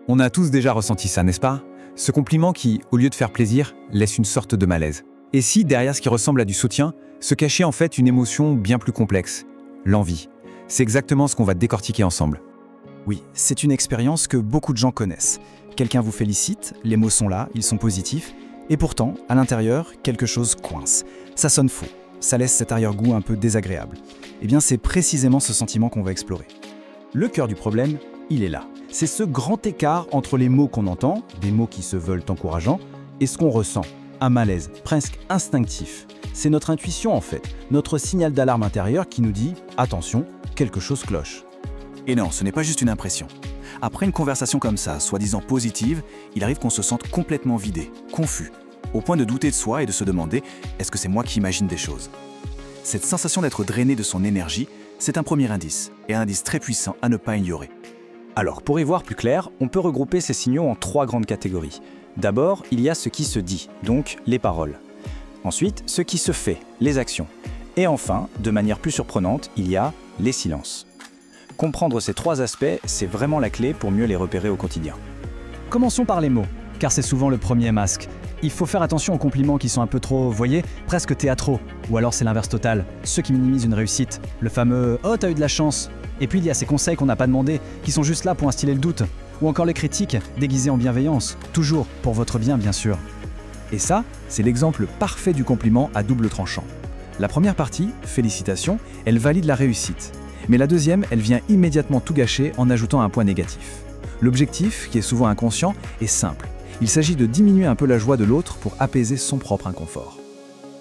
On a tous déjà ressenti ça, n'est-ce pas? Ce compliment qui, au lieu de faire plaisir, laisse une sorte de malaise. Et si, derrière ce qui ressemble à du soutien, se cachait en fait une émotion bien plus complexe, l'envie. C'est exactement ce qu'on va décortiquer ensemble. Oui, c'est une expérience que beaucoup de gens connaissent. Quelqu'un vous félicite, les mots sont là, ils sont positifs, et pourtant, à l'intérieur, quelque chose coince. Ça sonne faux, ça laisse cet arrière-goût un peu désagréable. Eh bien, c'est précisément ce sentiment qu'on va explorer. Le cœur du problème, il est là. C'est ce grand écart entre les mots qu'on entend, des mots qui se veulent encourageants, et ce qu'on ressent, un malaise presque instinctif. C'est notre intuition en fait, notre signal d'alarme intérieur qui nous dit « attention, quelque chose cloche ». Et non, ce n'est pas juste une impression. Après une conversation comme ça, soi-disant positive, il arrive qu'on se sente complètement vidé, confus, au point de douter de soi et de se demander « est-ce que c'est moi qui imagine des choses ?» Cette sensation d'être drainé de son énergie, c'est un premier indice, et un indice très puissant à ne pas ignorer. Alors, pour y voir plus clair, on peut regrouper ces signaux en 3 grandes catégories. D'abord, il y a ce qui se dit, donc les paroles. Ensuite, ce qui se fait, les actions. Et enfin, de manière plus surprenante, il y a les silences. Comprendre ces 3 aspects, c'est vraiment la clé pour mieux les repérer au quotidien. Commençons par les mots, car c'est souvent le premier masque. Il faut faire attention aux compliments qui sont un peu trop, vous voyez, presque théâtraux. Ou alors c'est l'inverse total, ceux qui minimisent une réussite. Le fameux « Oh, t'as eu de la chance !» Et puis il y a ces conseils qu'on n'a pas demandé, qui sont juste là pour instiller le doute. Ou encore les critiques, déguisées en bienveillance, toujours pour votre bien bien sûr. Et ça, c'est l'exemple parfait du compliment à double tranchant. La première partie, félicitations, elle valide la réussite. Mais la deuxième, elle vient immédiatement tout gâcher en ajoutant un point négatif. L'objectif, qui est souvent inconscient, est simple. Il s'agit de diminuer un peu la joie de l'autre pour apaiser son propre inconfort.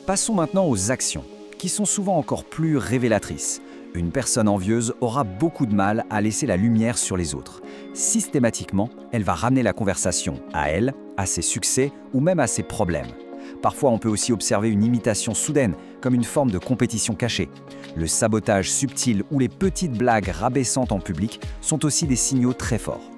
Passons maintenant aux actions, qui sont souvent encore plus révélatrices. Une personne envieuse aura beaucoup de mal à laisser la lumière sur les autres. Systématiquement, elle va ramener la conversation à elle, à ses succès ou même à ses problèmes. Parfois, on peut aussi observer une imitation soudaine, comme une forme de compétition cachée. Le sabotage subtil ou les petites blagues rabaissantes en public sont aussi des signaux très forts.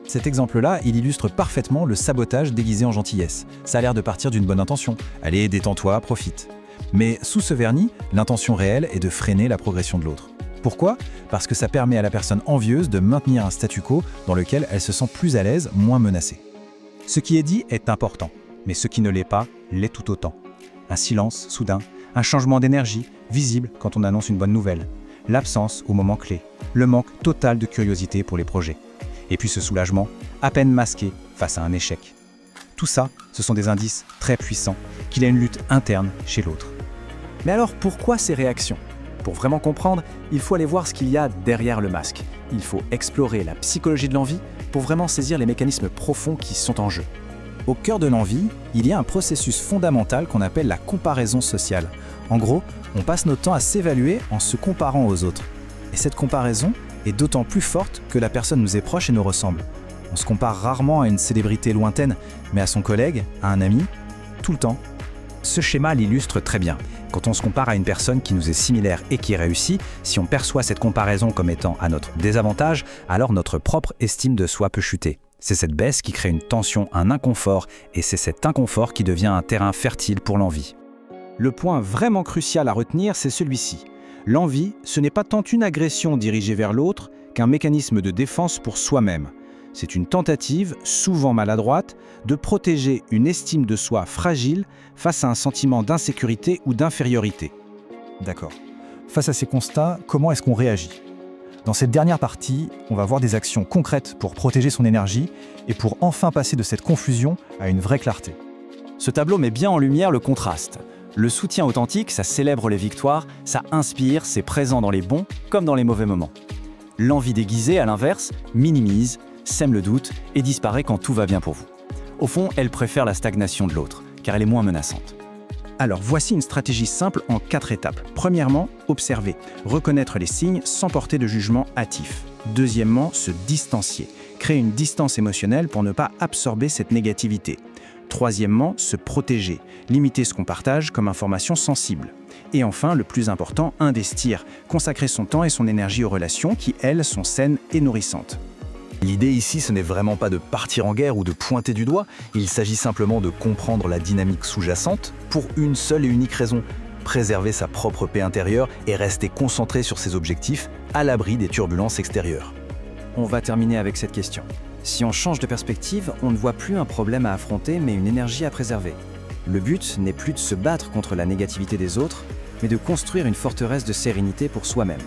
Cet exemple-là, il illustre parfaitement le sabotage déguisé en gentillesse. Ça a l'air de partir d'une bonne intention. Allez, détends-toi, profite. Mais sous ce vernis, l'intention réelle est de freiner la progression de l'autre. Pourquoi? Parce que ça permet à la personne envieuse de maintenir un statu quo dans lequel elle se sent plus à l'aise, moins menacée. Ce qui est dit est important, mais ce qui ne l'est pas l'est tout autant. Un silence soudain, un changement d'énergie visible quand on annonce une bonne nouvelle, l'absence au moment clé, le manque total de curiosité pour les projets. Et puis ce soulagement, à peine masqué face à un échec. Tout ça, ce sont des indices très puissants qu'il y a une lutte interne chez l'autre. Mais alors pourquoi ces réactions? Pour vraiment comprendre, il faut aller voir ce qu'il y a derrière le masque. Il faut explorer la psychologie de l'envie pour vraiment saisir les mécanismes profonds qui sont en jeu. Au cœur de l'envie, il y a un processus fondamental qu'on appelle la comparaison sociale. En gros, on passe notre temps à s'évaluer en se comparant aux autres. Et cette comparaison est d'autant plus forte que la personne nous est proche et nous ressemble. On se compare rarement à une célébrité lointaine, mais à son collègue, à un ami, tout le temps. Ce schéma l'illustre très bien. Quand on se compare à une personne qui nous est similaire et qui réussit, si on perçoit cette comparaison comme étant à notre désavantage, alors notre propre estime de soi peut chuter. C'est cette baisse qui crée une tension, un inconfort, et c'est cet inconfort qui devient un terrain fertile pour l'envie. Le point vraiment crucial à retenir, c'est celui-ci. L'envie, ce n'est pas tant une agression dirigée vers l'autre qu'un mécanisme de défense pour soi-même. C'est une tentative, souvent maladroite, de protéger une estime de soi fragile face à un sentiment d'insécurité ou d'infériorité. D'accord. Face à ces constats, comment est-ce qu'on réagit? Dans cette dernière partie, on va voir des actions concrètes pour protéger son énergie et pour enfin passer de cette confusion à une vraie clarté. Ce tableau met bien en lumière le contraste. Le soutien authentique, ça célèbre les victoires, ça inspire, c'est présent dans les bons comme dans les mauvais moments. L'envie déguisée, à l'inverse, minimise, sème le doute et disparaît quand tout va bien pour vous. Au fond, elle préfère la stagnation de l'autre, car elle est moins menaçante. Alors voici une stratégie simple en 4 étapes. Premièrement, observer, reconnaître les signes sans porter de jugement hâtif. Deuxièmement, se distancier, créer une distance émotionnelle pour ne pas absorber cette négativité. Troisièmement, se protéger, limiter ce qu'on partage comme information sensible. Et enfin, le plus important, investir, consacrer son temps et son énergie aux relations qui, elles, sont saines et nourrissantes. L'idée ici, ce n'est vraiment pas de partir en guerre ou de pointer du doigt, il s'agit simplement de comprendre la dynamique sous-jacente pour une seule et unique raison, préserver sa propre paix intérieure et rester concentré sur ses objectifs, à l'abri des turbulences extérieures. On va terminer avec cette question. Si on change de perspective, on ne voit plus un problème à affronter, mais une énergie à préserver. Le but n'est plus de se battre contre la négativité des autres, mais de construire une forteresse de sérénité pour soi-même.